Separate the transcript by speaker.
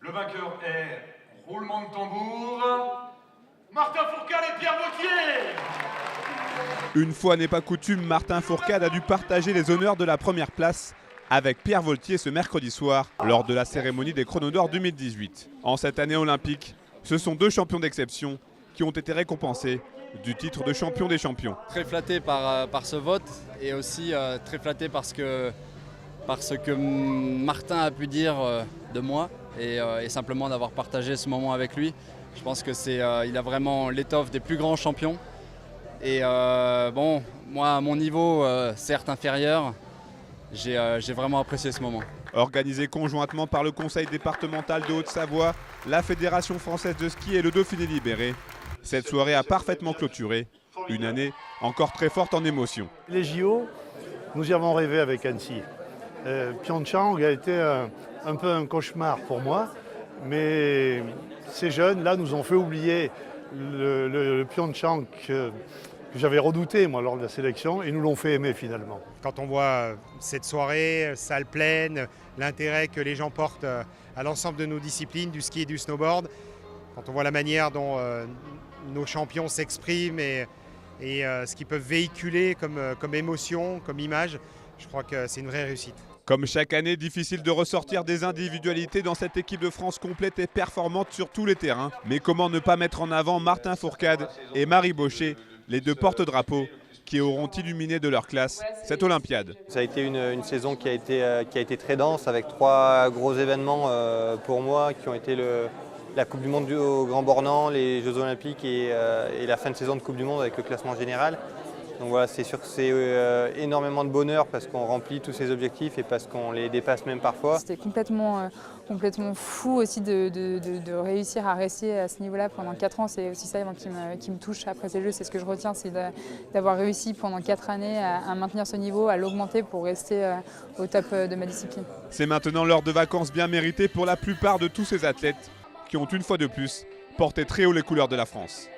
Speaker 1: Le vainqueur est, roulement de tambour, Martin Fourcade et Pierre Vautier.
Speaker 2: Une fois n'est pas coutume, Martin Fourcade a dû partager les honneurs de la première place avec Pierre Vautier ce mercredi soir lors de la cérémonie des Chronos d'Or 2018. En cette année olympique, ce sont deux champions d'exception qui ont été récompensés du titre de champion des champions.
Speaker 3: Très flatté par ce vote et aussi très flatté par ce que Martin a pu dire de moi et simplement d'avoir partagé ce moment avec lui. Je pense qu'il a vraiment l'étoffe des plus grands champions. Et bon, moi à mon niveau, certes inférieur, j'ai vraiment apprécié ce moment.
Speaker 2: Organisé conjointement par le Conseil départemental de Haute-Savoie, la Fédération française de ski et le Dauphiné libéré, cette soirée a parfaitement clôturé une année encore très forte en émotion.
Speaker 4: Les JO, nous y avons rêvé avec Annecy. Pyeongchang a été un peu un cauchemar pour moi, mais ces jeunes là nous ont fait oublier le Pyeongchang que j'avais redouté moi lors de la sélection et nous l'ont fait aimer finalement.
Speaker 5: Quand on voit cette soirée, salle pleine, l'intérêt que les gens portent à l'ensemble de nos disciplines, du ski et du snowboard, quand on voit la manière dont nos champions s'expriment et ce qu'ils peuvent véhiculer comme émotion, comme image, je crois que c'est une vraie réussite.
Speaker 2: Comme chaque année, difficile de ressortir des individualités dans cette équipe de France complète et performante sur tous les terrains. Mais comment ne pas mettre en avant Martin Fourcade et Marie Baucher, les deux porte-drapeaux qui auront illuminé de leur classe cette Olympiade.
Speaker 6: Ça a été une saison qui a été très dense avec trois gros événements pour moi qui ont été la Coupe du Monde au Grand Bornand, les Jeux Olympiques et la fin de saison de Coupe du Monde avec le classement général. Donc voilà, c'est sûr que c'est énormément de bonheur parce qu'on remplit tous ces objectifs et parce qu'on les dépasse même parfois.
Speaker 7: C'était complètement fou aussi de réussir à rester à ce niveau-là pendant 4 ans. C'est aussi ça qui me touche après ces Jeux, c'est ce que je retiens, c'est d'avoir réussi pendant 4 années à maintenir ce niveau, à l'augmenter pour rester au top de ma discipline.
Speaker 2: C'est maintenant l'heure de vacances bien méritées pour la plupart de tous ces athlètes qui ont une fois de plus porté très haut les couleurs de la France.